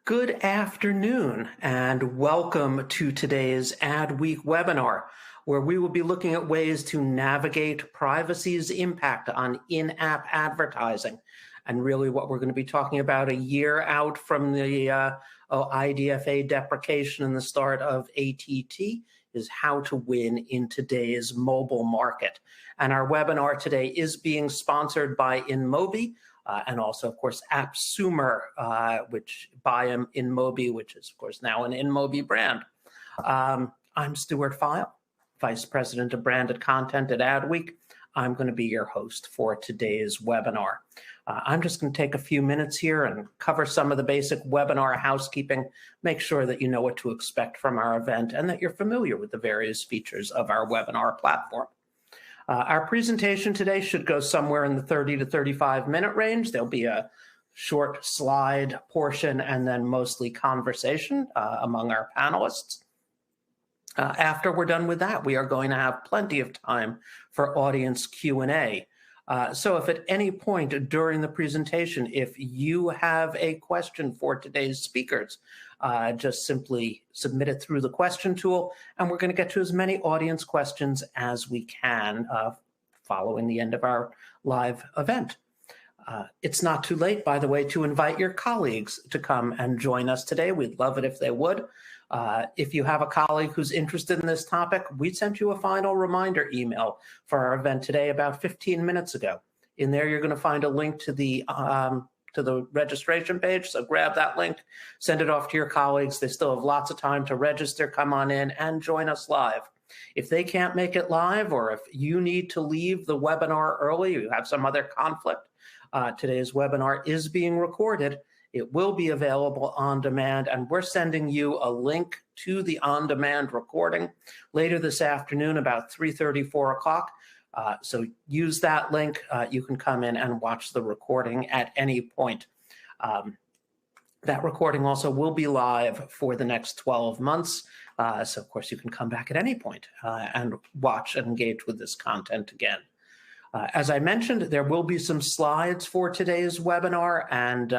Good afternoon and welcome to today's Adweek webinar, where we will be looking at ways to navigate privacy's impact on in-app advertising. And really what we're going to be talking about a year out from the IDFA deprecation and the start of ATT is how to win in today's mobile market. And our webinar today is being sponsored by InMobi, and also, of course, Appsumer, which by InMobi, which is, of course, now an InMobi brand. I'm Stuart File, Vice President of Branded Content at Adweek. I'm going to be your host for today's webinar. I'm just going to take a few minutes here and cover some of the basic webinar housekeeping, make sure that you know what to expect from our event and that you're familiar with the various features of our webinar platform. Our presentation today should go somewhere in the 30 to 35 minute range. There'll be a short slide portion and then mostly conversation among our panelists. After we're done with that, we are going to have plenty of time for audience Q&A. So if at any point during the presentation, if you have a question for today's speakers, just simply submit it through the question tool, and we're going to get to as many audience questions as we can following the end of our live event. It's not too late, by the way, to invite your colleagues to come and join us today. We'd love it if they would. If you have a colleague who's interested in this topic, we sent you a final reminder email for our event today about 15 minutes ago. In there, you're going to find a link to the registration page, so grab that link, send it off to your colleagues. They still have lots of time to register, come on in, and join us live. If they can't make it live, or if you need to leave the webinar early, or you have some other conflict, today's webinar is being recorded. It will be available on demand, and we're sending you a link to the on-demand recording later this afternoon, about 3:30, 4 o'clock. So use that link. You can come in and watch the recording at any point. That recording also will be live for the next 12 months. So, of course, you can come back at any point and watch and engage with this content again. As I mentioned, there will be some slides for today's webinar, and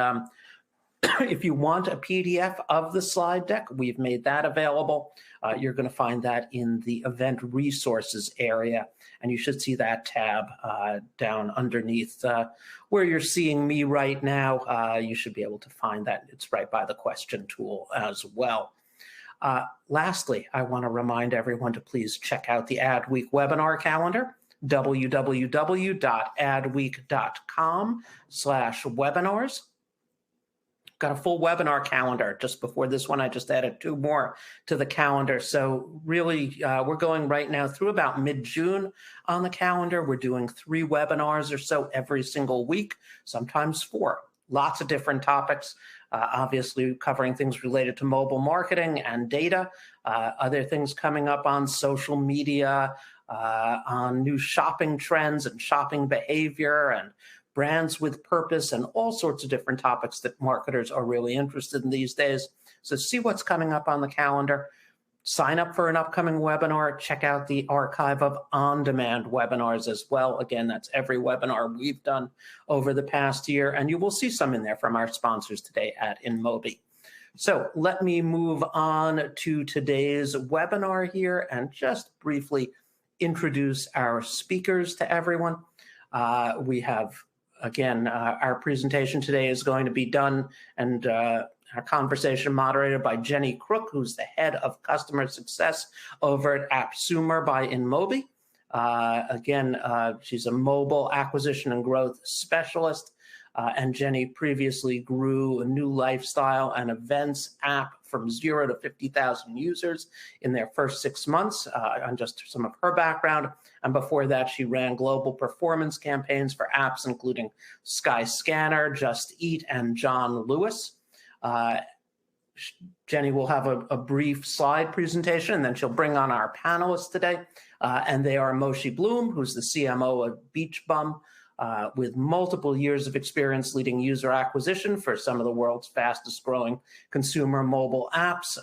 if you want a PDF of the slide deck, we've made that available. You're going to find that in the event resources area, and you should see that tab down underneath where you're seeing me right now. You should be able to find that. It's right by the question tool as well. Lastly, I want to remind everyone to please check out the Adweek webinar calendar, www.adweek.com/webinars. Got a full webinar calendar. Just before this one, I just added 2 more to the calendar. So really, we're going right now through about mid-June on the calendar. We're doing 3 webinars or so every single week, sometimes 4. Lots of different topics, obviously covering things related to mobile marketing and data, other things coming up on social media, on new shopping trends and shopping behavior and brands with purpose, and all sorts of different topics that marketers are really interested in these days. So see what's coming up on the calendar. Sign up for an upcoming webinar. Check out the archive of on-demand webinars as well. Again, that's every webinar we've done over the past year, and you will see some in there from our sponsors today at InMobi. So let me move on to today's webinar here and just briefly introduce our speakers to everyone. We have Again, our presentation today is going to be done and our conversation moderated by Jenny Crook, who's the head of customer success over at Appsumer by InMobi. She's a mobile acquisition and growth specialist. And Jenny previously grew a new lifestyle and events app from 0 to 50,000 users in their first 6 months, on just some of her background. And before that, she ran global performance campaigns for apps, including Skyscanner, Just Eat, and John Lewis. Jenny will have a brief slide presentation, and then she'll bring on our panelists today. And they are Moshi Blum, who's the CMO of Beach Bum, with multiple years of experience leading user acquisition for some of the world's fastest growing consumer mobile apps.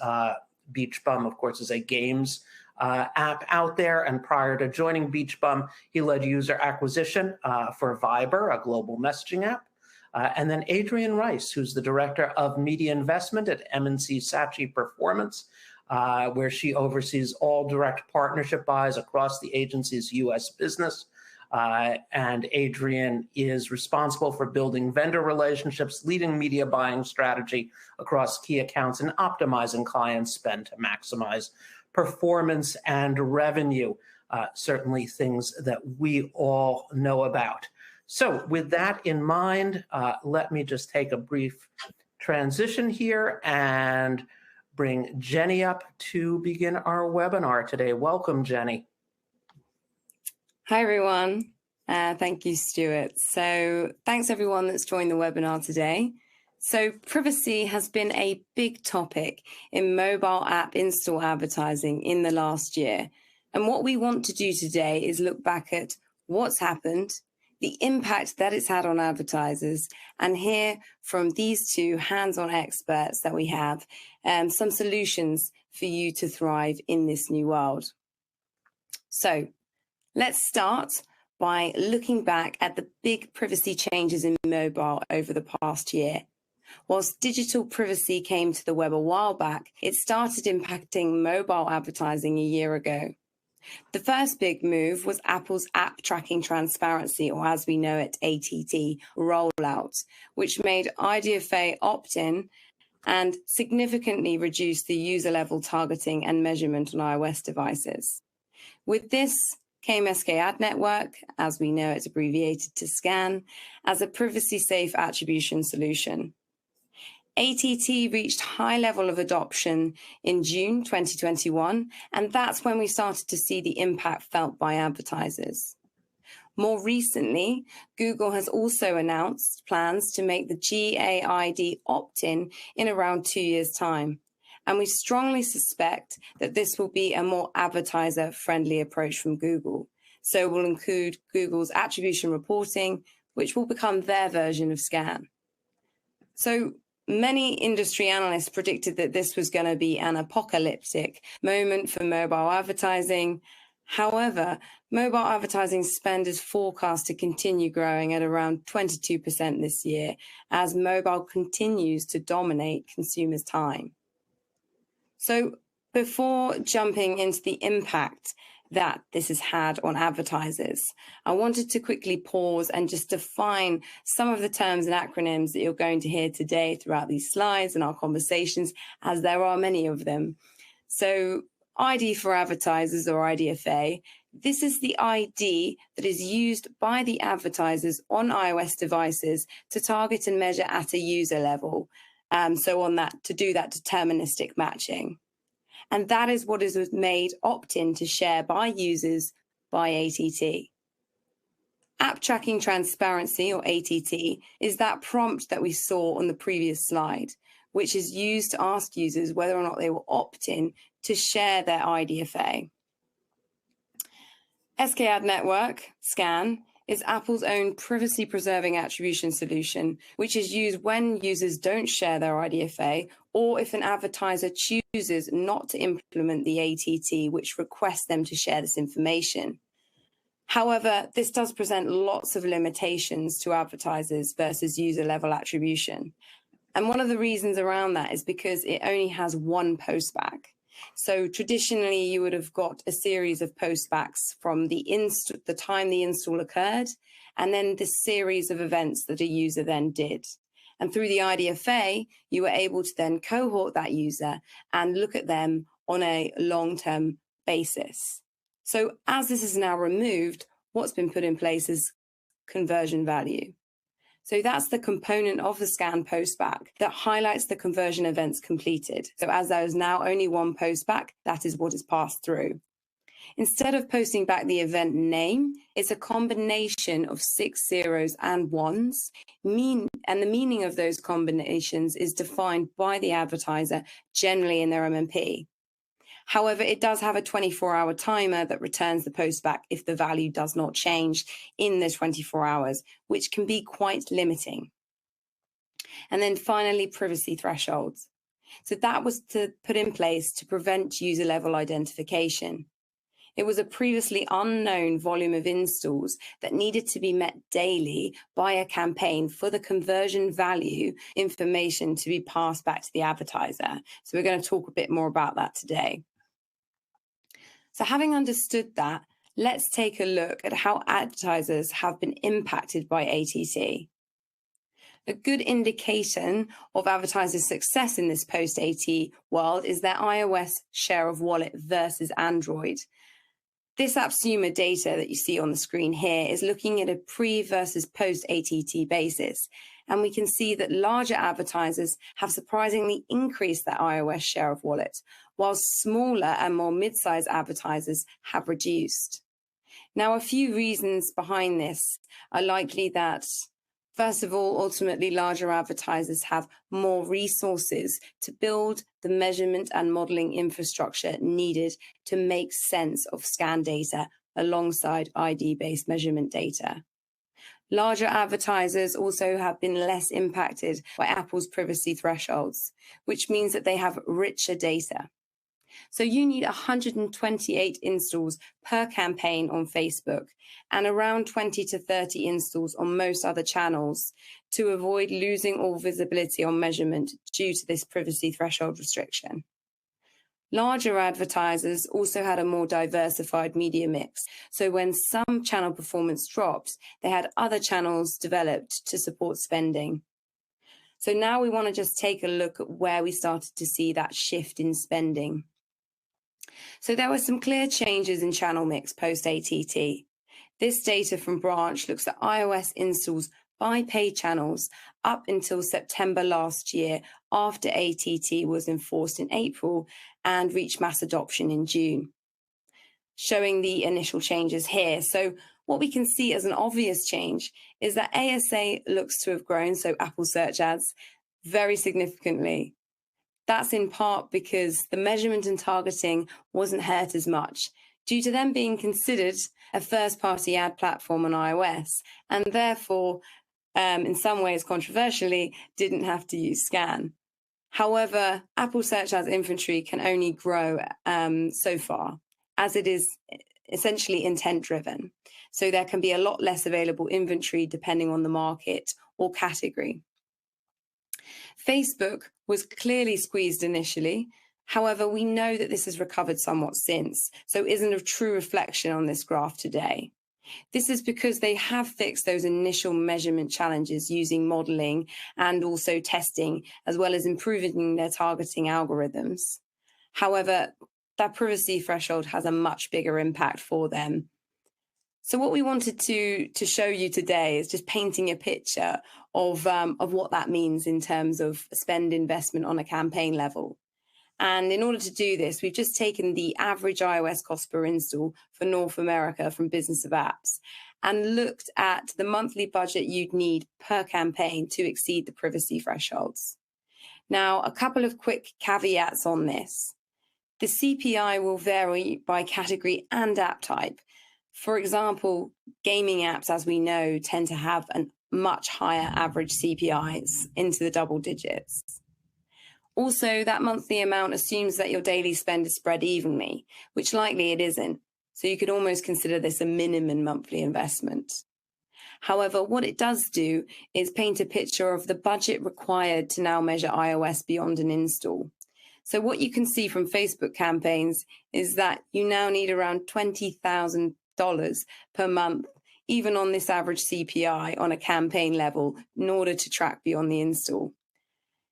Beach Bum, of course, is a games app out there. And prior to joining Beach Bum, he led user acquisition for Viber, a global messaging app. And then Adrienne Rice, who's the Director of Media Investment at M&C Saatchi Performance, where she oversees all direct partnership buys across the agency's U.S. business. And Adrienne is responsible for building vendor relationships, leading media buying strategy across key accounts, and optimizing client spend to maximize performance and revenue. Certainly things that we all know about. So with that in mind, let me just take a brief transition here and bring Jenny up to begin our webinar today. Welcome, Jenny. Hi, everyone. Thank you, Stuart. So thanks, everyone that's joined the webinar today. So privacy has been a big topic in mobile app install advertising in the last year. And what we want to do today is look back at what's happened, the impact that it's had on advertisers, and hear from these two hands-on experts that we have some solutions for you to thrive in this new world. So let's start by looking back at the big privacy changes in mobile over the past year. Whilst digital privacy came to the web a while back, it started impacting mobile advertising a year ago. The first big move was Apple's AppTrackingTransparency, or as we know it, ATT, rollout, which made IDFA opt-in and significantly reduced the user-level targeting and measurement on iOS devices. With this came SKAd Network, as we know it's abbreviated to SCAN, as a privacy-safe attribution solution. ATT reached high level of adoption in June 2021, and that's when we started to see the impact felt by advertisers. More recently, Google has also announced plans to make the GAID opt-in in around 2 years' time, and we strongly suspect that this will be a more advertiser-friendly approach from Google. So it will include Google's attribution reporting, which will become their version of SCAN. So many industry analysts predicted that this was going to be an apocalyptic moment for mobile advertising. However, mobile advertising spend is forecast to continue growing at around 22% this year as mobile continues to dominate consumers' time. So before jumping into the impact that this has had on advertisers, I wanted to quickly pause and just define some of the terms and acronyms that you're going to hear today throughout these slides and our conversations, as there are many of them. So ID for advertisers, or IDFA, this is the ID that is used by the advertisers on iOS devices to target and measure at a user level. To do that deterministic matching. And that is what is made opt-in to share by users by ATT. AppTrackingTransparency, or ATT, is that prompt that we saw on the previous slide, which is used to ask users whether or not they will opt in to share their IDFA. SKAd Network, SCAN, is Apple's own privacy-preserving attribution solution, which is used when users don't share their IDFA or if an advertiser chooses not to implement the ATT, which requests them to share this information. However, this does present lots of limitations to advertisers versus user-level attribution. And one of the reasons around that is because it only has one postback. So traditionally, you would have got a series of postbacks from the time the install occurred, and then this series of events that a user then did. And through the IDFA, you were able to then cohort that user and look at them on a long-term basis. So as this is now removed, what's been put in place is conversion value. So that's the component of the SCAN postback that highlights the conversion events completed. So as there is now only one postback, that is what is passed through. Instead of posting back the event name, it's a combination of 6 zeros and 1s, and the meaning of those combinations is defined by the advertiser, generally in their MMP. However, it does have a 24-hour timer that returns the postback if the value does not change in the 24 hours, which can be quite limiting. And then finally, privacy thresholds. So that was put in place to prevent user-level identification. It was a previously unknown volume of installs that needed to be met daily by a campaign for the conversion value information to be passed back to the advertiser. So we're going to talk a bit more about that today. So having understood that, let's take a look at how advertisers have been impacted by ATT. A good indication of advertisers' success in this post-ATT world is their iOS share of wallet versus Android. This Appsumer data that you see on the screen here is looking at a pre versus post-ATT basis. And we can see that larger advertisers have surprisingly increased their iOS share of wallet, while smaller and more mid-sized advertisers have reduced. Now, a few reasons behind this are likely that, first of all, ultimately larger advertisers have more resources to build the measurement and modeling infrastructure needed to make sense of scan data alongside ID-based measurement data. Larger advertisers also have been less impacted by Apple's privacy thresholds, which means that they have richer data. So you need 128 installs per campaign on Facebook and around 20 to 30 installs on most other channels to avoid losing all visibility on measurement due to this privacy threshold restriction. Larger advertisers also had a more diversified media mix. So when some channel performance dropped, they had other channels developed to support spending. So now we want to just take a look at where we started to see that shift in spending. So there were some clear changes in channel mix post-ATT. This data from Branch looks at iOS installs by paid channels up until September last year, after ATT was enforced in April and reached mass adoption in June, showing the initial changes here. So what we can see as an obvious change is that ASA looks to have grown, so Apple search ads, very significantly. That's in part because the measurement and targeting wasn't hurt as much due to them being considered a first-party ad platform on iOS, and therefore, in some ways controversially, didn't have to use scan. However, Apple search ads inventory can only grow so far, as it is essentially intent-driven. So there can be a lot less available inventory depending on the market or category. Facebook was clearly squeezed initially. However, we know that this has recovered somewhat since, so isn't a true reflection on this graph today. This is because they have fixed those initial measurement challenges using modeling and also testing, as well as improving their targeting algorithms. However, that privacy threshold has a much bigger impact for them. So what we wanted to show you today is just painting a picture of what that means in terms of spend investment on a campaign level. And in order to do this, we've just taken the average iOS cost per install for North America from Business of Apps and looked at the monthly budget you'd need per campaign to exceed the privacy thresholds. Now, a couple of quick caveats on this. The CPI will vary by category and app type. For example, gaming apps, as we know, tend to have a much higher average CPIs into the double digits. Also, that monthly amount assumes that your daily spend is spread evenly, which likely it isn't. So you could almost consider this a minimum monthly investment. However, what it does do is paint a picture of the budget required to now measure iOS beyond an install. So what you can see from Facebook campaigns is that you now need around $20,000 per month, even on this average CPI on a campaign level, in order to track beyond the install.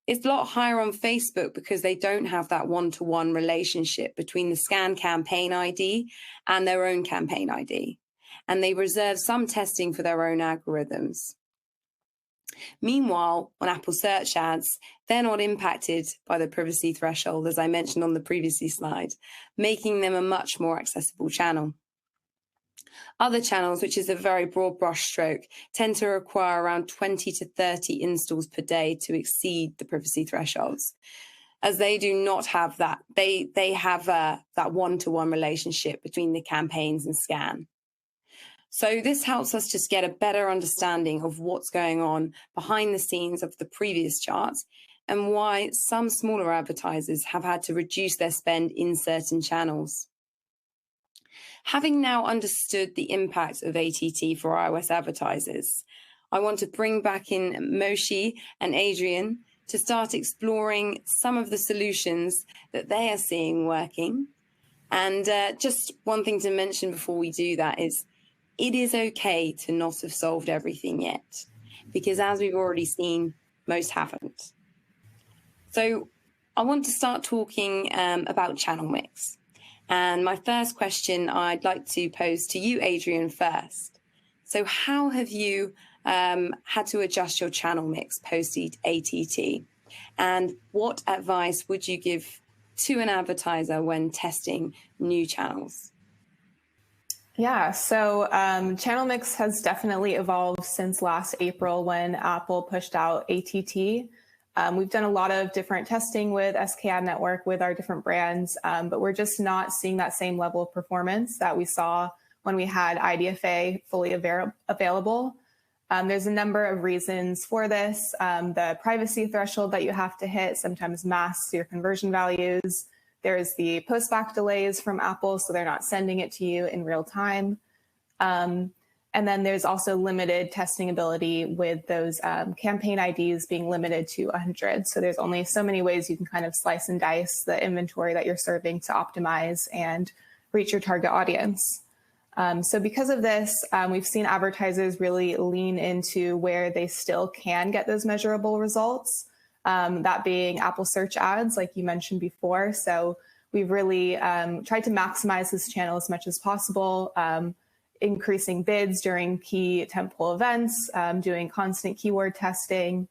It's a lot higher on Facebook because they don't have that one-to-one relationship between the scan campaign ID and their own campaign ID. And they reserve some testing for their own algorithms. Meanwhile, on Apple search ads, they're not impacted by the privacy threshold, as I mentioned on the previous slide, making them a much more accessible channel. Other channels, which is a very broad brushstroke, tend to require around 20 to 30 installs per day to exceed the privacy thresholds, as they do not have that. They have that one-to-one relationship between the campaigns and scan. So this helps us just get a better understanding of what's going on behind the scenes of the previous charts and why some smaller advertisers have had to reduce their spend in certain channels. Having now understood the impact of ATT for iOS advertisers, I want to bring back in Moshi and Adrienne to start exploring some of the solutions that they are seeing working. And just one thing to mention before we do that is it is okay to not have solved everything yet, because as we've already seen, most haven't. So I want to start talking about channel mix. And my first question I'd like to pose to you, Adrienne, first. So how have you had to adjust your channel mix post-ATT? And what advice would you give to an advertiser when testing new channels? Yeah, so channel mix has definitely evolved since last April when Apple pushed out ATT. We've done a lot of different testing with SKAd Network with our different brands, but we're just not seeing that same level of performance that we saw when we had IDFA fully available. There's a number of reasons for this. The privacy threshold that you have to hit sometimes masks your conversion values. There's the post-back delays from Apple, so they're not sending it to you in real time. And then there's also limited testing ability with those campaign IDs being limited to 100. So there's only so many ways you can kind of slice and dice the inventory that you're serving to optimize and reach your target audience. So because of this, we've seen advertisers really lean into where they still can get those measurable results, that being Apple search ads, like you mentioned before. So we've really tried to maximize this channel as much as possible, increasing bids during key tentpole events, doing constant keyword testing,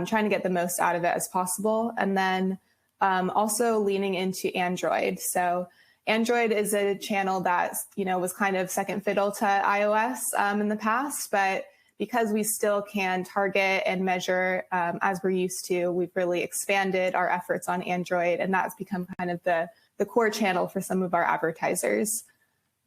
trying to get the most out of it as possible. And then also leaning into Android. So Android is a channel that, was kind of second fiddle to iOS in the past, but because we still can target and measure as we're used to, we've really expanded our efforts on Android, and that's become kind of the core channel for some of our advertisers.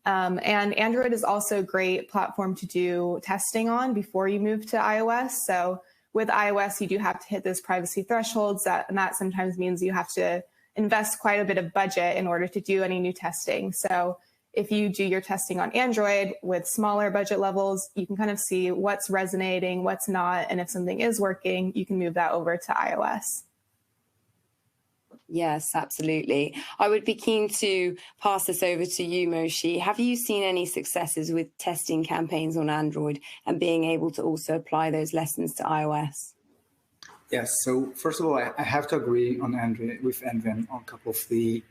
And Android is also a great platform to do testing on before you move to iOS. So with iOS, you do have to hit those privacy thresholds, and that sometimes means you have to invest quite a bit of budget in order to do any new testing. So if you do your testing on Android with smaller budget levels, you can kind of see what's resonating, what's not, and if something is working, you can move that over to iOS. Yes, absolutely. I would be keen to pass this over to you, Moshi. Have you seen any successes with testing campaigns on Android and being able to also apply those lessons to iOS? Yes. So first of all, I have to agree on Adrienne on a couple of the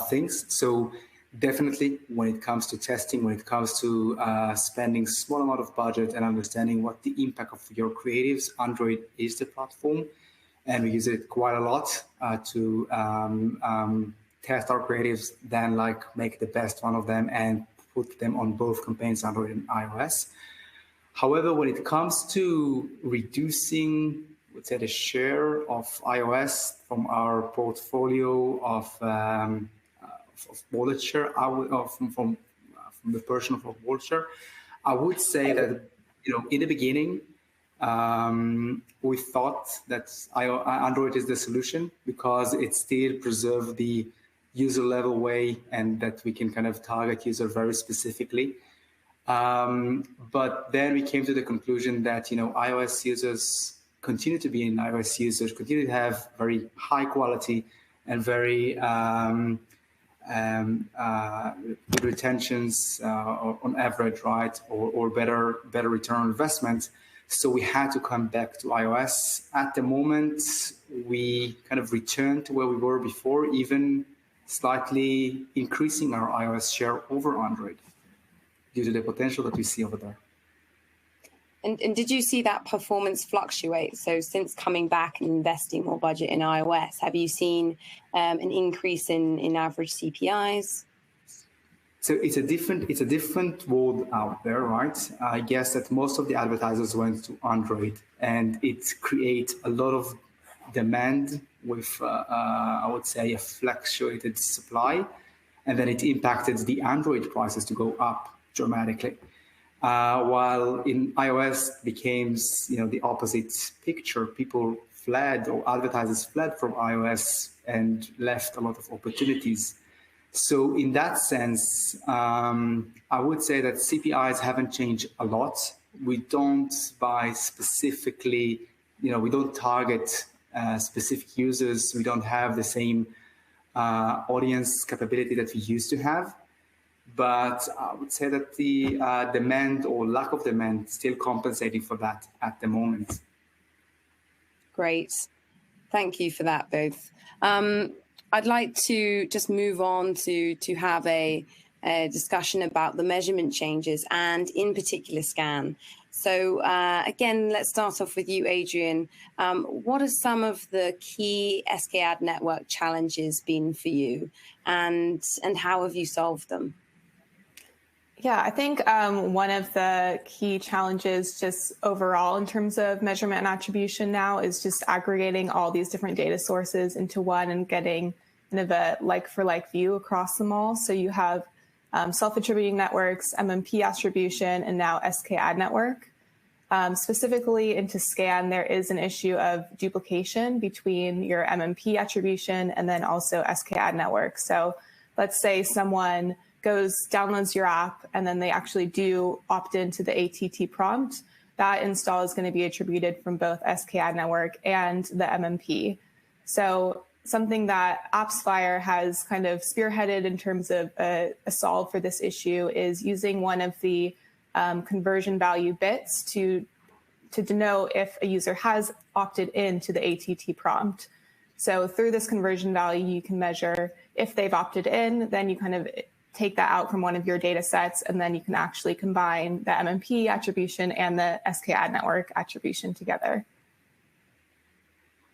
things. So definitely when it comes to testing, when it comes to spending small amount of budget and understanding what the impact of your creatives, Android is the platform. And we use it quite a lot to test our creatives, then make the best one of them and put them on both campaigns, Android and iOS. However, when it comes to reducing, let's say, the share of iOS from our portfolio of wallet share, from the portion of wallet share, I would say that in the beginning, we thought that Android is the solution because it still preserves the user level way and that we can kind of target user very specifically. But then we came to the conclusion that, iOS users continue to be iOS users, continue to have very high quality and very good retentions on average, right? Or better return on investment. So we had to come back to iOS. At the moment, we kind of returned to where we were before, even slightly increasing our iOS share over Android due to the potential that we see over there. And did you see that performance fluctuate? So since coming back and investing more budget in iOS, have you seen an increase in average CPIs? So it's a different world out there, right? I guess that most of the advertisers went to Android, and it creates a lot of demand with, I would say, a fluctuated supply, and then it impacted the Android prices to go up dramatically. While in iOS became, the opposite picture. People fled, or advertisers fled from iOS and left a lot of opportunities. So in that sense, I would say that CPIs haven't changed a lot. We don't buy specifically, we don't target specific users. We don't have the same audience capability that we used to have. But I would say that the demand or lack of demand is still compensating for that at the moment. Great. Thank you for that, both. I'd like to just move on to have a discussion about the measurement changes and in particular scan. So again, let's start off with you, Adrienne. What are some of the key SKAd network challenges been for you, and how have you solved them? Yeah, I think one of the key challenges just overall in terms of measurement and attribution now is just aggregating all these different data sources into one and getting kind of a like-for-like view across them all. So you have self-attributing networks, MMP attribution, and now SKAd network. Specifically into scan, there is an issue of duplication between your MMP attribution and then also SKAd network. So let's say someone downloads your app, and then they actually do opt into the ATT prompt. That install is going to be attributed from both SKAd network and the MMP. So something that AppsFlyer has kind of spearheaded in terms of a solve for this issue is using one of the conversion value bits to denote if a user has opted into the ATT prompt. So through this conversion value, you can measure if they've opted in, then you kind of take that out from one of your data sets, and then you can actually combine the MMP attribution and the SKAd network attribution together.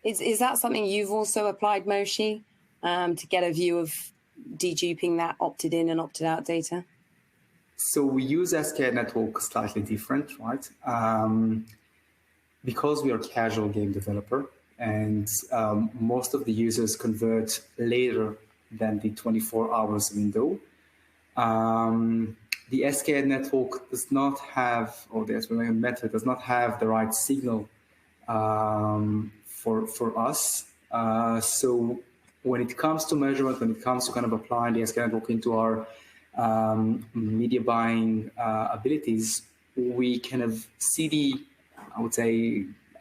Is that something you've also applied, Moshi, to get a view of deduping that opted in and opted out data? So we use SKAd network slightly different, right? Because we are a casual game developer, and most of the users convert later than the 24 hours window. The SKAd network does not have, or the SKAd method does not have the right signal for us. So when it comes to measurement, when it comes to kind of applying the SKAd network into our media buying abilities, we kind of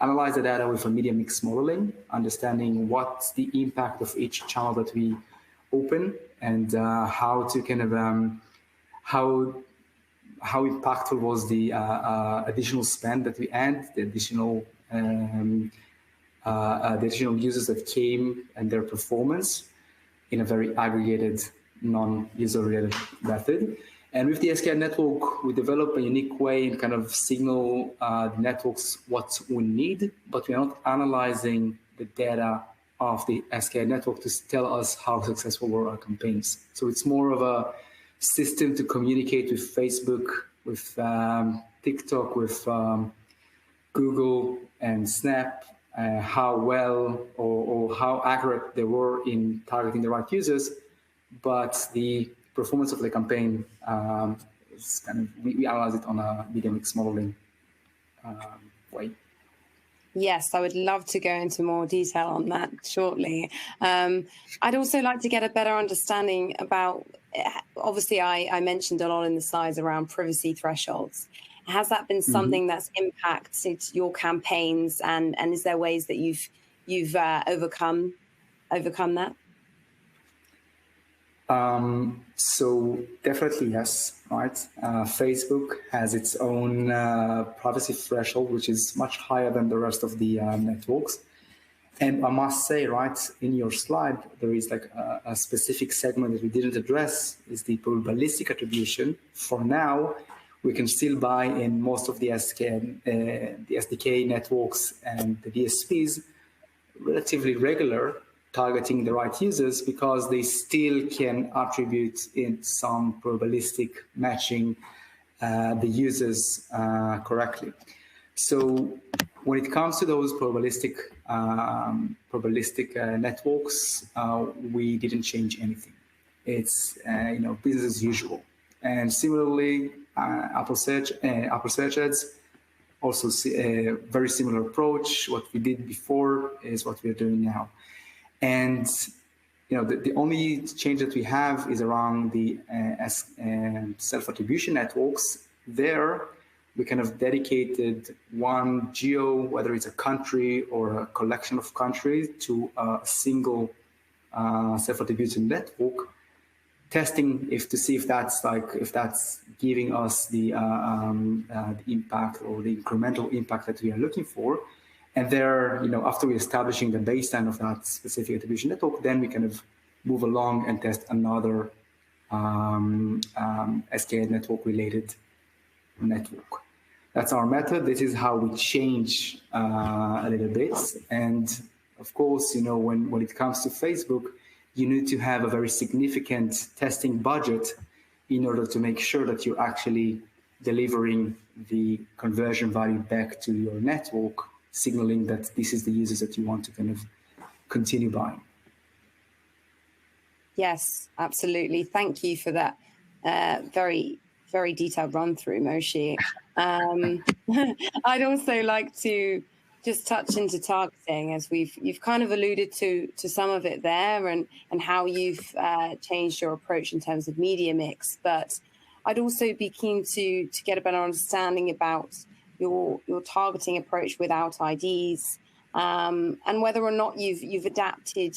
analyze the data with a media mix modeling, understanding what's the impact of each channel that we open, and how to kind of how impactful was the additional spend that we add, the additional users that came and their performance in a very aggregated, non-user related method. And with the SKAd network, we develop a unique way and kind of signal the networks what we need, but we are not analyzing the data of the SKAd network to tell us how successful were our campaigns. So it's more of a system to communicate with Facebook, with TikTok, with Google and Snap, how well or how accurate they were in targeting the right users, but the performance of the campaign is kind of, we analyze it on a media mix modeling way. Yes, I would love to go into more detail on that shortly. I'd also like to get a better understanding about, obviously I mentioned a lot in the slides around privacy thresholds. Has that been something that's impacted your campaigns, and is there ways that you've overcome that? So definitely yes, right? Facebook has its own privacy threshold, which is much higher than the rest of the networks. And I must say, right, in your slide, there is like a specific segment that we didn't address, is the probabilistic attribution. For now, we can still buy in most of the SDK networks and the DSPs relatively regular, targeting the right users, because they still can attribute in some probabilistic matching the users correctly. So when it comes to those probabilistic networks, we didn't change anything. It's business as usual. And similarly, Apple Search Ads also a very similar approach. What we did before is what we're doing now. And the only change that we have is around the self-attribution networks. There, we kind of dedicated one geo, whether it's a country or a collection of countries, to a single self-attribution network, testing to see if that's giving us the impact or the incremental impact that we are looking for. And there, after we're establishing the baseline of that specific attribution network, then we kind of move along and test another SKA network related network. That's our method. This is how we change a little bit. And of course, when it comes to Facebook, you need to have a very significant testing budget in order to make sure that you're actually delivering the conversion value back to your network, signaling that this is the users that you want to kind of continue buying. Yes, absolutely. Thank you for that very, very detailed run through, Moshi. I'd also like to just touch into targeting, as you've kind of alluded to some of it there, and how you've changed your approach in terms of media mix. But I'd also be keen to get a better understanding about your targeting approach without IDs, and whether or not you've adapted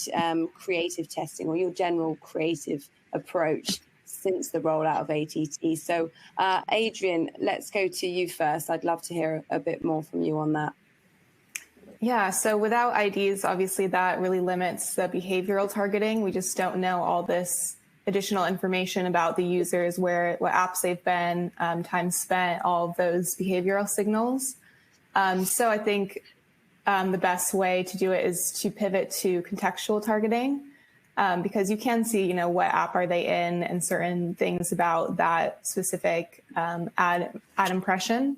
creative testing or your general creative approach since the rollout of ATT. So, Adrienne, let's go to you first. I'd love to hear a bit more from you on that. Yeah, so without IDs, obviously that really limits the behavioral targeting. We just don't know all this additional information about the users, what apps they've been, time spent, all of those behavioral signals. So I think the best way to do it is to pivot to contextual targeting, because you can see, what app are they in and certain things about that specific ad impression.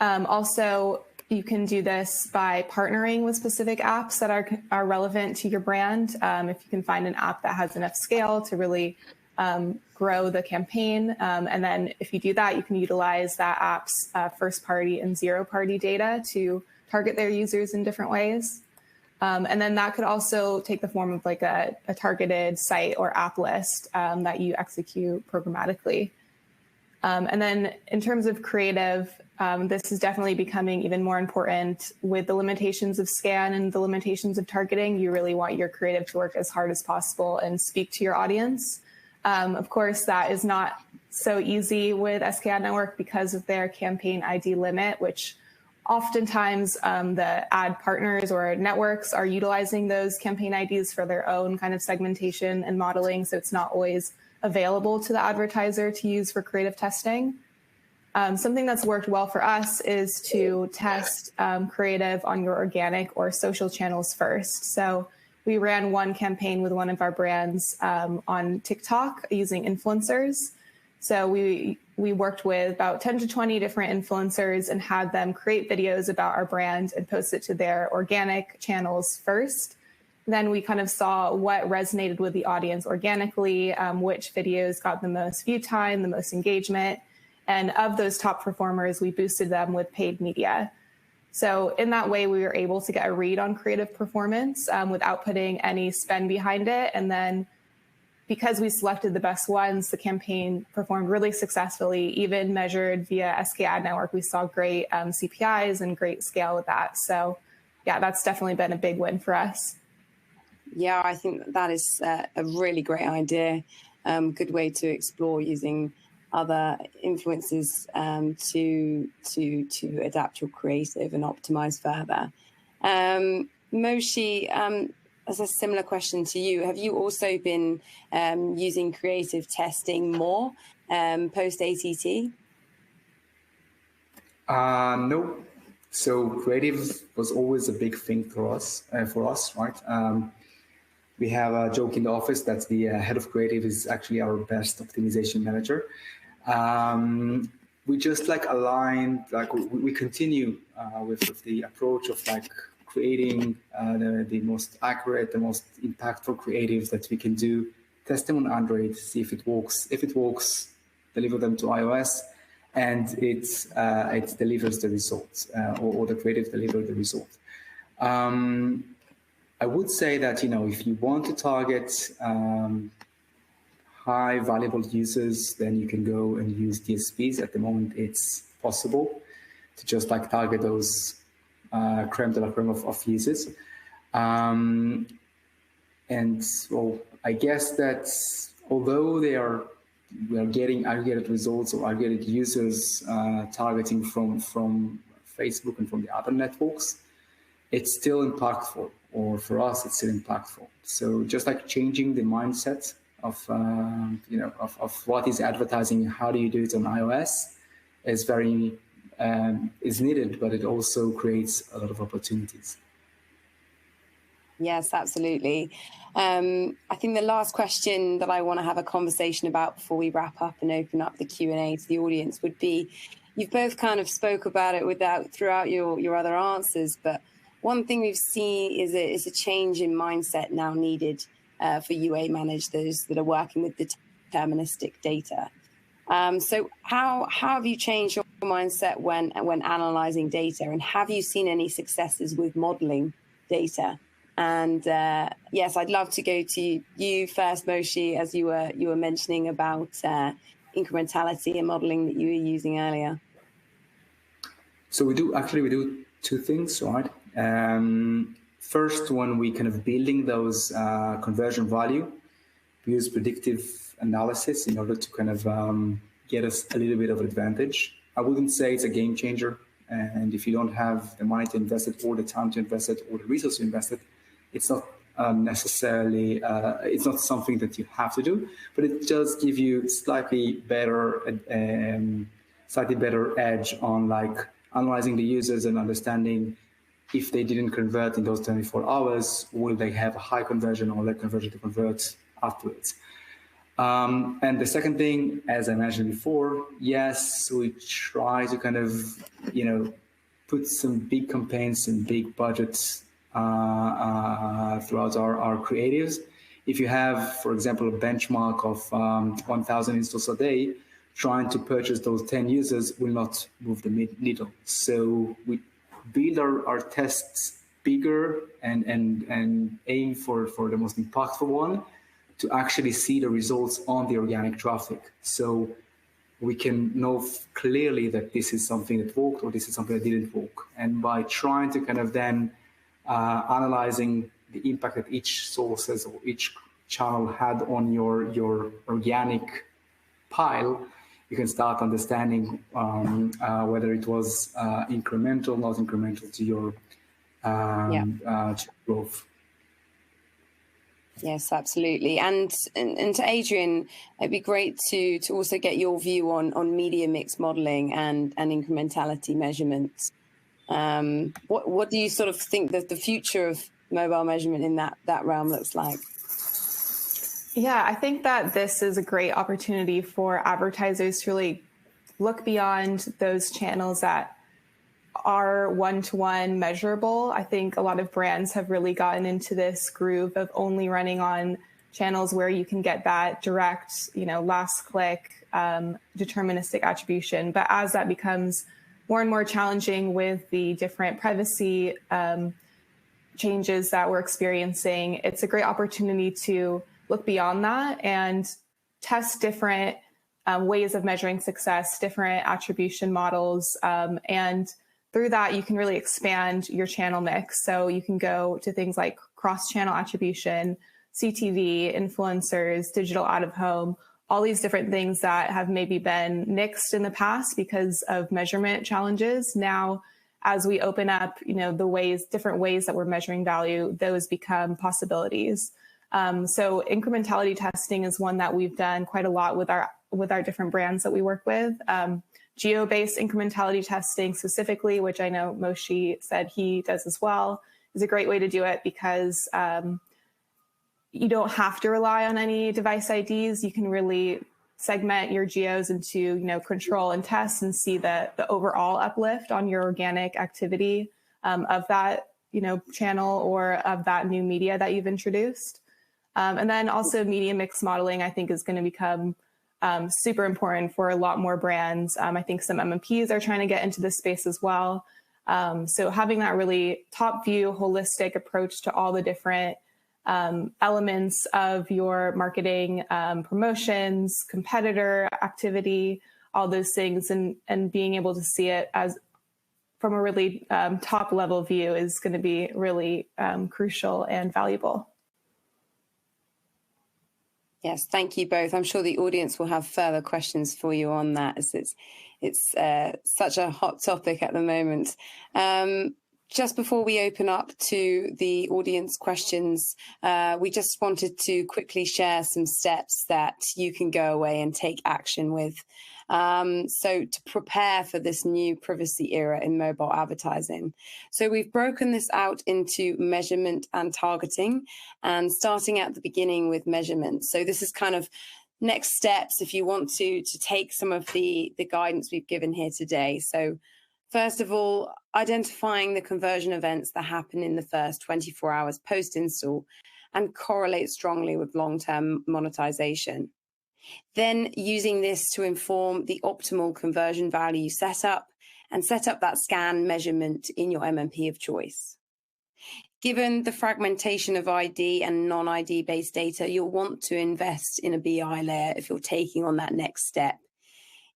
Also, you can do this by partnering with specific apps that are relevant to your brand. If you can find an app that has enough scale to really grow the campaign. And then if you do that, you can utilize that app's first party and zero party data to target their users in different ways. And then that could also take the form of like a targeted site or app list that you execute programmatically. And then in terms of creative, this is definitely becoming even more important with the limitations of SCAN and the limitations of targeting. You really want your creative to work as hard as possible and speak to your audience. Of course, that is not so easy with SKAd Network because of their campaign ID limit, which oftentimes the ad partners or networks are utilizing those campaign IDs for their own kind of segmentation and modeling. So it's not always available to the advertiser to use for creative testing. Something that's worked well for us is to test creative on your organic or social channels first. So we ran one campaign with one of our brands on TikTok using influencers. So we worked with about 10 to 20 different influencers and had them create videos about our brand and post it to their organic channels first. Then we kind of saw what resonated with the audience organically, which videos got the most view time, the most engagement. And of those top performers, we boosted them with paid media. So in that way, we were able to get a read on creative performance without putting any spend behind it. And then because we selected the best ones, the campaign performed really successfully, even measured via SKAd Network. We saw great CPIs and great scale with that. So yeah, that's definitely been a big win for us. Yeah, I think that is a really great idea. Good way to explore using other influences to adapt your creative and optimize further. Moshi, as a similar question to you, have you also been using creative testing more post-ATT? No. So creative was always a big thing for us, right? We have a joke in the office that the head of creative is actually our best optimization manager. We just aligned, we continue with the approach of creating the most accurate, the most impactful creatives that we can do, test them on Android, see if it works. If it works, deliver them to iOS, and it delivers the results, or the creative deliver the result. I would say that, if you want to target high valuable users, then you can go and use DSPs. At the moment, it's possible to just like target those creme de la creme of users. And well, I guess that although we are getting aggregated results or aggregated users targeting from Facebook and from the other networks, it's still impactful, or for us, it's still impactful. So just like changing the mindset of what is advertising, how do you do it on iOS, is is needed, but it also creates a lot of opportunities. Yes, absolutely. I think the last question that I want to have a conversation about before we wrap up and open up the Q&A to the audience would be, you've both kind of spoke about it throughout your other answers, but one thing we've seen is a change in mindset now needed for UA managers that are working with deterministic data. So how have you changed your mindset when analyzing data, and have you seen any successes with modeling data? And yes, I'd love to go to you first, Moshi, as you were mentioning about incrementality and modeling that you were using earlier. So we do two things, right? First, when we kind of building those conversion value, we use predictive analysis in order to kind of get us a little bit of advantage. I wouldn't say it's a game changer. And if you don't have the money to invest it, or the time to invest it, or the resource to invest it, it's not necessarily, it's not something that you have to do, but it does give you slightly better edge on like analyzing the users and understanding if they didn't convert in those 24 hours, will they have a high conversion or low conversion to convert afterwards. And the second thing, as I mentioned before, yes, we try to kind of, put some big campaigns and big budgets throughout our creatives. If you have, for example, a benchmark of 1,000 installs a day, trying to purchase those 10 users will not move the needle. So we build our tests bigger and aim for the most impactful one to actually see the results on the organic traffic. So we can know clearly that this is something that worked or this is something that didn't work. And by trying to kind of then analyzing the impact that each sources or each channel had on your organic pile, you can start understanding whether it was incremental, not incremental to your growth. Yes, absolutely. And to Adrienne, it'd be great to also get your view on media mix modeling and incrementality measurements. What do you sort of think that the future of mobile measurement in that realm looks like? Yeah, I think that this is a great opportunity for advertisers to really look beyond those channels that are one-to-one measurable. I think a lot of brands have really gotten into this groove of only running on channels where you can get that direct, last click, deterministic attribution. But as that becomes more and more challenging with the different privacy changes that we're experiencing, it's a great opportunity to look beyond that and test different ways of measuring success, different attribution models. And through that, you can really expand your channel mix. So you can go to things like cross-channel attribution, CTV, influencers, digital out of home, all these different things that have maybe been nixed in the past because of measurement challenges. Now, as we open up, different ways that we're measuring value, those become possibilities. So incrementality testing is one that we've done quite a lot with our different brands that we work with. Geo-based incrementality testing specifically, which I know Moshi said he does as well, is a great way to do it because you don't have to rely on any device IDs. You can really segment your geos into, control and test and see the overall uplift on your organic activity of that, channel or of that new media that you've introduced. And then also media mix modeling, I think, is going to become super important for a lot more brands. I think some M&Ps are trying to get into this space as well. So having that really top view, holistic approach to all the different elements of your marketing, promotions, competitor activity, all those things, and being able to see it as from a really top level view is going to be really crucial and valuable. Yes, thank you both. I'm sure the audience will have further questions for you on that, as it's such a hot topic at the moment. Just before we open up to the audience questions, we just wanted to quickly share some steps that you can go away and take action with. So to prepare for this new privacy era in mobile advertising. So we've broken this out into measurement and targeting, and starting at the beginning with measurement. So this is kind of next steps if you want to take some of the guidance we've given here today. So first of all, identifying the conversion events that happen in the first 24 hours post-install and correlate strongly with long-term monetization. Then using this to inform the optimal conversion value setup and set up that scan measurement in your MMP of choice. Given the fragmentation of ID and non-ID based data, you'll want to invest in a BI layer if you're taking on that next step.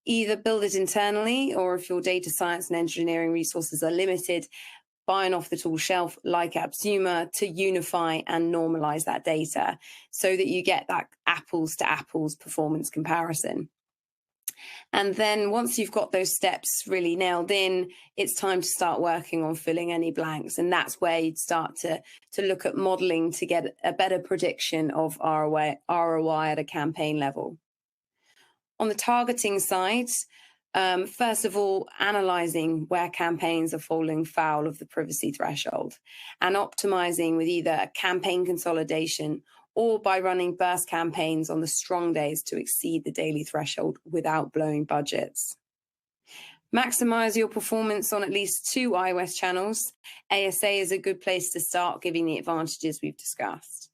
Either build it internally, or if your data science and engineering resources are limited, buy an off-the-tool shelf like Appsumer to unify and normalize that data so that you get that apples to apples performance comparison. And then once you've got those steps really nailed in, it's time to start working on filling any blanks. And that's where you'd start to look at modeling to get a better prediction of ROI at a campaign level. On the targeting side, first of all, analyzing where campaigns are falling foul of the privacy threshold and optimizing with either a campaign consolidation or by running burst campaigns on the strong days to exceed the daily threshold without blowing budgets. Maximize your performance on at least 2 iOS channels. ASA is a good place to start, given the advantages we've discussed.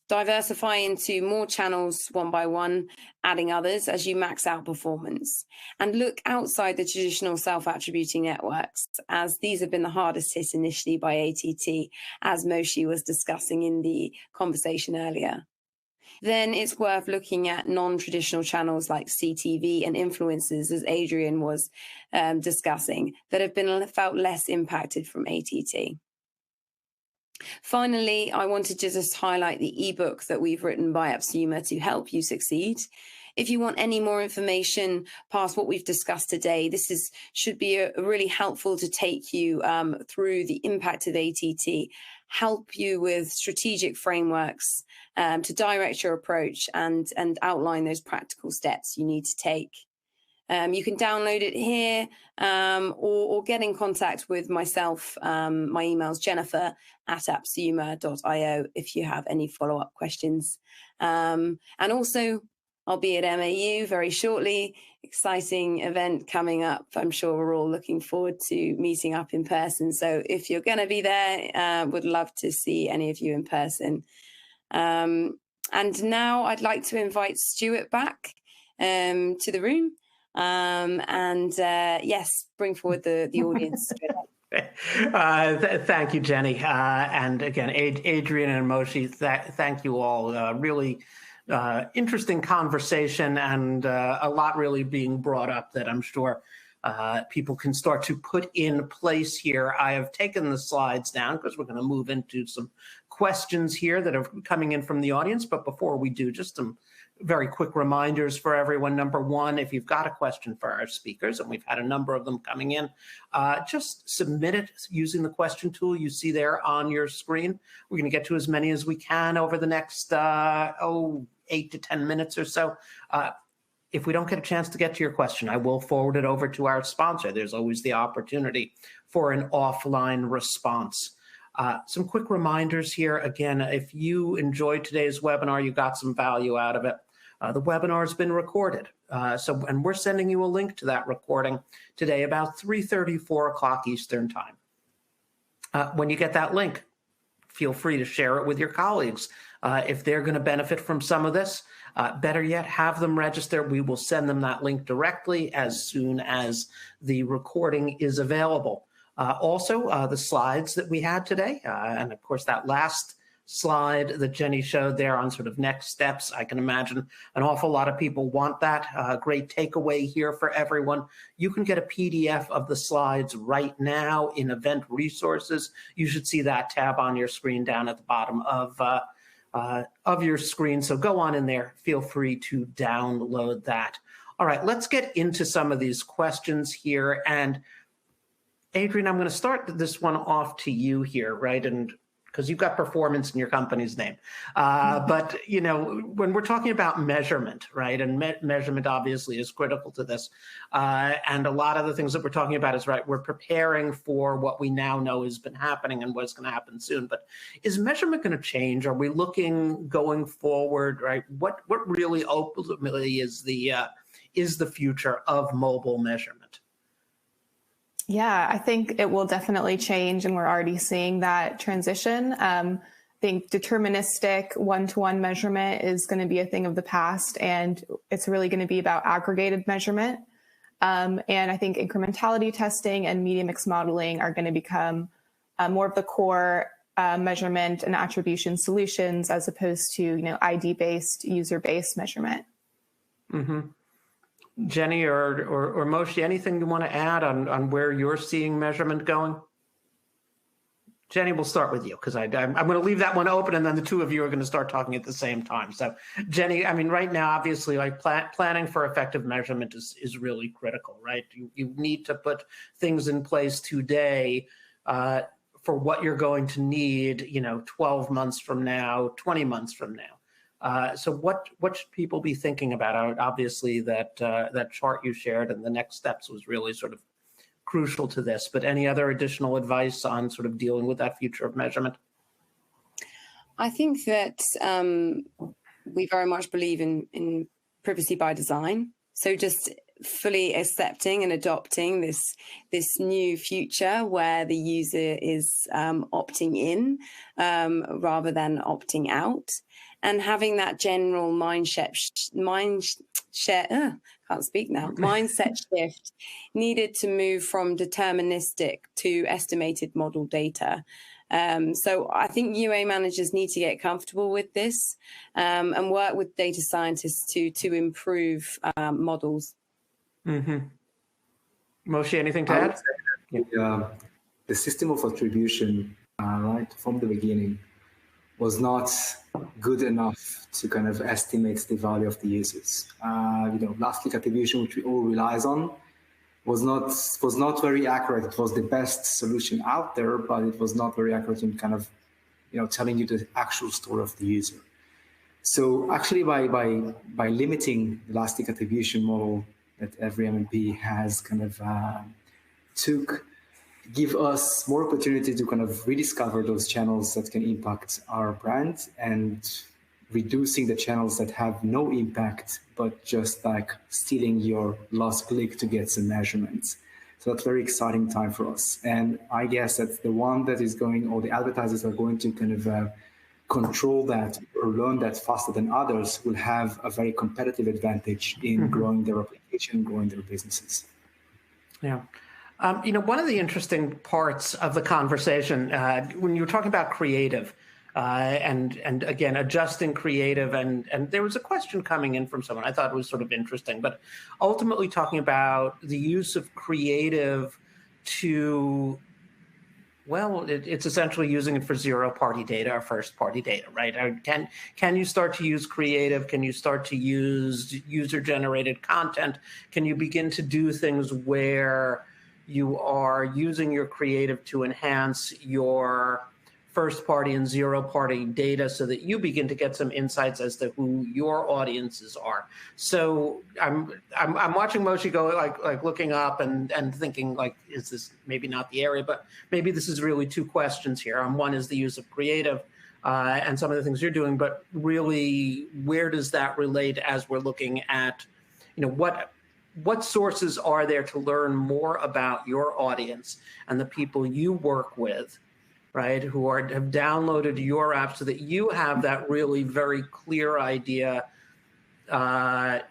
Diversify into more channels one by one, adding others as you max out performance. And look outside the traditional self-attributing networks, as these have been the hardest hit initially by ATT, as Moshi was discussing in the conversation earlier. Then it's worth looking at non-traditional channels like CTV and influencers, as Adrienne was discussing, that have been felt less impacted from ATT. Finally, I wanted to just highlight the ebook that we've written by Appsumer to help you succeed. If you want any more information past what we've discussed today, this should be really helpful to take you through the impact of ATT, help you with strategic frameworks to direct your approach and outline those practical steps you need to take. You can download it here or get in contact with myself. My email's jennifer@appsumer.io if you have any follow-up questions. And also, I'll be at MAU very shortly. Exciting event coming up. I'm sure we're all looking forward to meeting up in person. So if you're going to be there, would love to see any of you in person. And now I'd like to invite Stuart back to the room. Yes, bring forward the audience. Thank you, Jenny. And again, Adrienne and Moshi, thank you all. Really interesting conversation, and a lot really being brought up that I'm sure people can start to put in place here. I have taken the slides down because we're going to move into some questions here that are coming in from the audience. But before we do, just some very quick reminders for everyone. Number one, if you've got a question for our speakers, and we've had a number of them coming in, just submit it using the question tool you see there on your screen. We're going to get to as many as we can over the next 8 to 10 minutes or so. If we don't get a chance to get to your question, I will forward it over to our sponsor. There's always the opportunity for an offline response. Some quick reminders here. Again, if you enjoyed today's webinar, you got some value out of it. The webinar has been recorded. And we're sending you a link to that recording today about 3:30, 4 o'clock Eastern time. When you get that link, feel free to share it with your colleagues. If they're going to benefit from some of this, better yet, have them register. We will send them that link directly as soon as the recording is available. Also, the slides that we had today, and of course that last slide that Jenny showed there on sort of next steps. I can imagine an awful lot of people want that. Great takeaway here for everyone. You can get a PDF of the slides right now in event resources. You should see that tab on your screen down at the bottom of your screen. So go on in there. Feel free to download that. All right, let's get into some of these questions here. And Adrienne, I'm going to start this one off to you here, right? And because you've got performance in your company's name. But, you know, when we're talking about measurement, right, and measurement obviously is critical to this. And a lot of the things that we're talking about is, right, we're preparing for what we now know has been happening and what's going to happen soon. But is measurement going to change? Are we looking going forward, right? What really ultimately is the future of mobile measurement? Yeah, I think it will definitely change, and we're already seeing that transition. I think deterministic one-to-one measurement is going to be a thing of the past, and it's really going to be about aggregated measurement. And I think incrementality testing and media mix modeling are going to become more of the core measurement and attribution solutions, as opposed to, you know, ID-based, user-based measurement. Mm-hmm. Jenny or Moshi, anything you want to add on where you're seeing measurement going? Jenny, we'll start with you, because I'm going to leave that one open, and then the two of you are going to start talking at the same time. So, Jenny, I mean, right now, obviously, like planning for effective measurement is really critical, right? You need to put things in place today for what you're going to need, you know, 12 months from now, 20 months from now. So what should people be thinking about? Obviously, that chart you shared and the next steps was really sort of crucial to this. But any other additional advice on sort of dealing with that future of measurement? I think that we very much believe in privacy by design. So just fully accepting and adopting this new future where the user is opting in rather than opting out. And having that general mindset shift needed to move from deterministic to estimated model data. So I think UA managers need to get comfortable with this and work with data scientists to improve models. Mm-hmm. Moshi, anything to add? The system of attribution, right from the beginning, was not good enough to kind of estimate the value of the users. You know, last click attribution, which we all relies on, was not very accurate. It was the best solution out there, but it was not very accurate in kind of, you know, telling you the actual story of the user. So actually, by limiting the last click attribution model that every MMP has kind of give us more opportunity to kind of rediscover those channels that can impact our brand, and reducing the channels that have no impact, but just like stealing your last click to get some measurements. So that's a very exciting time for us. And I guess that's the one that is going, or the advertisers are going to kind of control that or learn that faster than others, will have a very competitive advantage in growing their application, growing their businesses. Yeah. You know, one of the interesting parts of the conversation, when you were talking about creative and again, adjusting creative, and there was a question coming in from someone I thought was sort of interesting, but ultimately talking about the use of creative to, well, it's essentially using it for zero-party data or first-party data, right? Can you start to use creative? Can you start to use user-generated content? Can you begin to do things where you are using your creative to enhance your first-party and zero-party data so that you begin to get some insights as to who your audiences are? So I'm watching Moshi go like looking up and thinking like, is this maybe not the area, but maybe this is really two questions here. One is the use of creative and some of the things you're doing, but really where does that relate as we're looking at, you know, what sources are there to learn more about your audience and the people you work with, right, who have downloaded your app, so that you have that really very clear idea on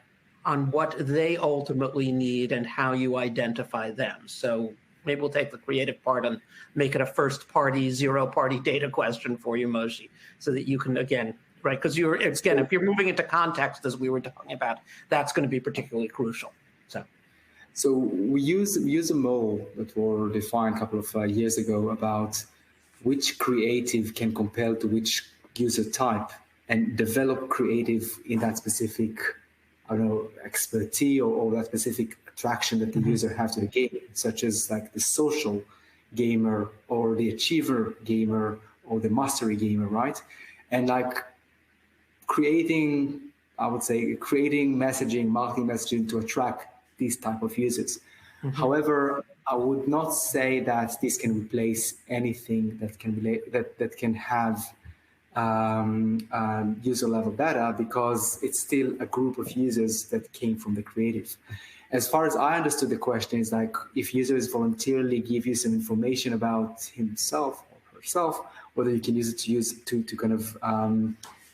what they ultimately need and how you identify them. So maybe we'll take the creative part and make it a first-party, zero-party data question for you, Moshi, so that you can, again, right, because if you're moving into context, as we were talking about, that's going to be particularly crucial. So we use a model that was defined a couple of years ago about which creative can compare to which user type and develop creative in that specific, I don't know, expertise or that specific attraction that the user has to the game, such as like the social gamer or the achiever gamer or the mastery gamer, right? And like creating messaging, marketing messaging to attract these type of users. However, I would not say that this can replace anything that can relate that can have user level data, because it's still a group of users that came from the creative. As far as I understood the question is like if users voluntarily give you some information about himself or herself, whether you can use it to kind of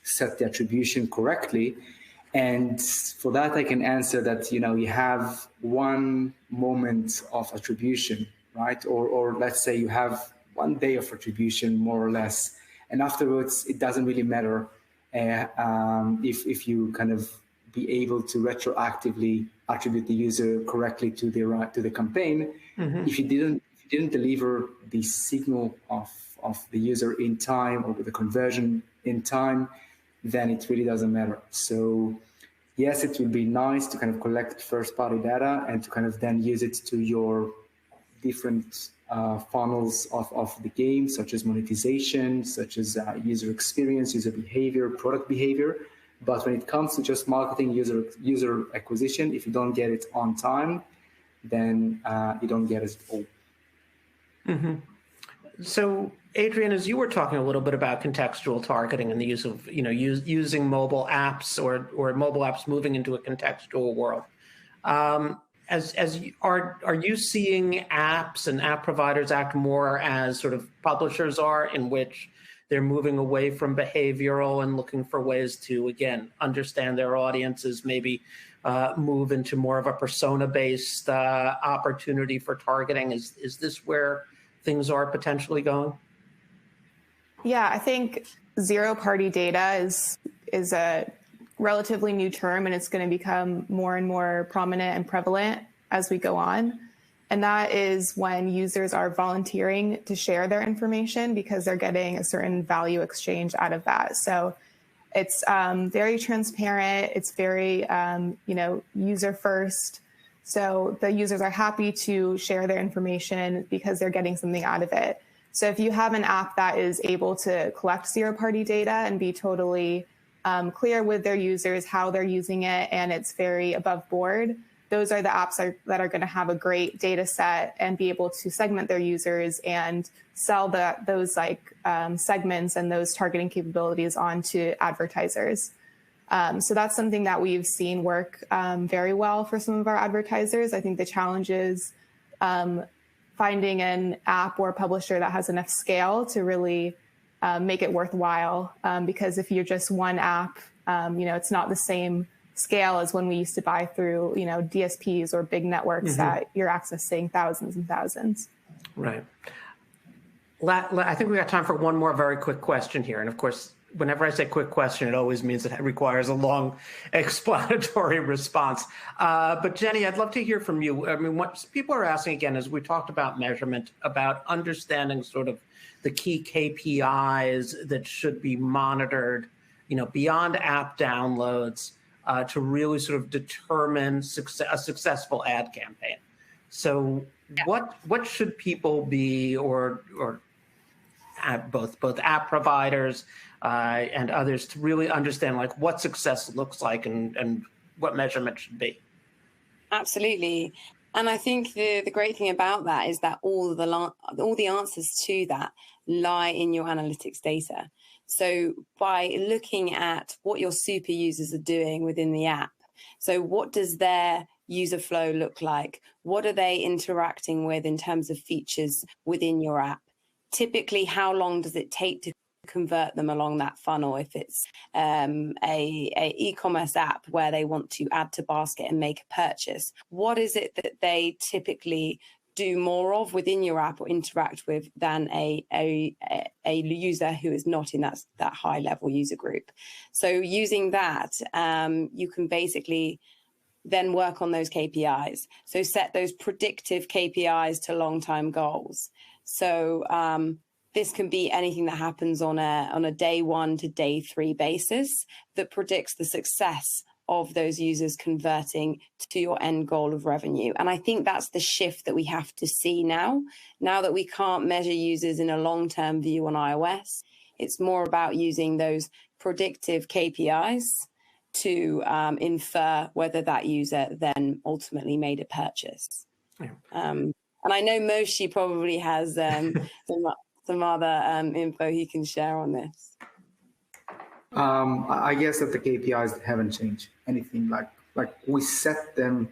set the attribution correctly. And for that, I can answer that, you have one moment of attribution, right? Or let's say you have 1 day of attribution, more or less. And afterwards, it doesn't really matter if you kind of be able to retroactively attribute the user correctly to the campaign. If you didn't deliver the signal of the user in time or the conversion in time, then it really doesn't matter. So yes, it would be nice to kind of collect first-party data and to kind of then use it to your different funnels of the game, such as monetization, such as user experience, user behavior, product behavior. But when it comes to just marketing, user acquisition, if you don't get it on time, then you don't get it at all. So, Adrienne, as you were talking a little bit about contextual targeting and the use of, using mobile apps or mobile apps moving into a contextual world, are you seeing apps and app providers act more as sort of publishers are, in which they're moving away from behavioral and looking for ways to, again, understand their audiences, maybe move into more of a persona-based opportunity for targeting? Is this where things are potentially going? Yeah, I think zero-party data is a relatively new term, and it's going to become more and more prominent and prevalent as we go on. And that is when users are volunteering to share their information because they're getting a certain value exchange out of that. So it's very transparent. It's very, user first. So the users are happy to share their information because they're getting something out of it. So if you have an app that is able to collect zero-party data and be totally clear with their users how they're using it, and it's very above board, those are the apps that are going to have a great data set and be able to segment their users and sell those segments and those targeting capabilities onto advertisers. So that's something that we've seen work very well for some of our advertisers. I think the challenge is finding an app or publisher that has enough scale to really make it worthwhile. Because if you're just one app, it's not the same scale as when we used to buy through, DSPs or big networks that you're accessing thousands and thousands. Right. I think we got time for one more very quick question here. And of course, whenever I say quick question, it always means it requires a long explanatory response. But Jenny, I'd love to hear from you. I mean, what people are asking, again, as we talked about measurement, about understanding sort of the key KPIs that should be monitored, beyond app downloads, to really sort of determine a successful ad campaign. So what should people be, or both app providers and others, to really understand what success looks like and what measurement should be? Absolutely. And I think the great thing about that is that all the answers to that lie in your analytics data. So by looking at what your super users are doing within the app, so what does their user flow look like? What are they interacting with in terms of features within your app? Typically, how long does it take to convert them along that funnel? If it's a e-commerce app where they want to add to basket and make a purchase, what is it that they typically do more of within your app or interact with than a user who is not in that high level user group. So using that, you can basically then work on those KPIs. So set those predictive KPIs to long-term goals. So this can be anything that happens on a day 1 to day 3 basis that predicts the success of those users converting to your end goal of revenue. And I think that's the shift that we have to see now that we can't measure users in a long-term view on iOS. It's more about using those predictive KPIs to infer whether that user then ultimately made a purchase. Yeah. And I know Moshi probably has some other info he can share on this. I guess that the KPIs haven't changed anything. Like we set them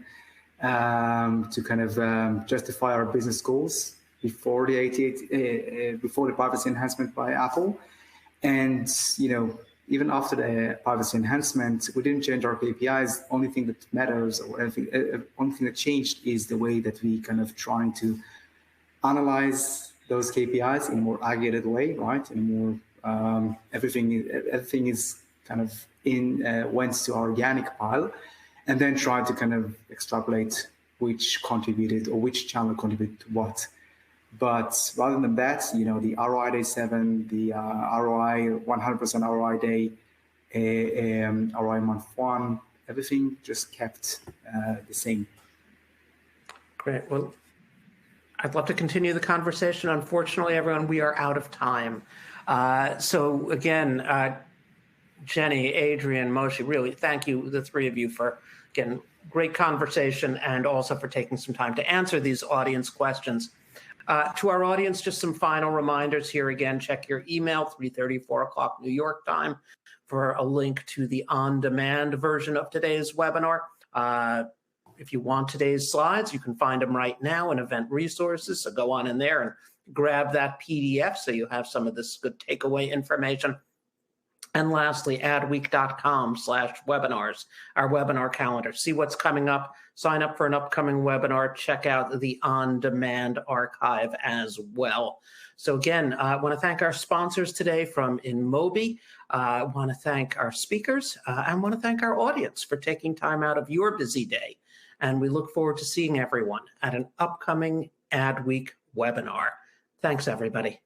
to kind of justify our business goals before the ATT, before the privacy enhancement by Apple, and even after the privacy enhancement, we didn't change our KPIs. Only thing that matters, or only thing that changed, is the way that we kind of trying to analyze those KPIs in a more aggregated way, right? In a more everything is kind of went to our organic pile, and then try to kind of extrapolate which contributed or which channel contributed to what. But rather than that, the ROI day 7, the ROI 100% ROI day, ROI month 1, everything just kept the same. Great. Well, I'd love to continue the conversation. Unfortunately, everyone, we are out of time. So again, Jenny, Adrienne, Moshi, really thank you, the three of you, for, again, great conversation and also for taking some time to answer these audience questions. To our audience, just some final reminders here. Again, check your email, 3:30, 4 o'clock New York time, for a link to the on-demand version of today's webinar. If you want today's slides, you can find them right now in event resources. So go on in there and grab that PDF so you have some of this good takeaway information. And lastly, adweek.com/webinars, our webinar calendar. See what's coming up, sign up for an upcoming webinar, check out the on-demand archive as well. So again, I want to thank our sponsors today from InMobi. I want to thank our speakers. I want to thank our audience for taking time out of your busy day. And we look forward to seeing everyone at an upcoming Adweek webinar. Thanks, everybody.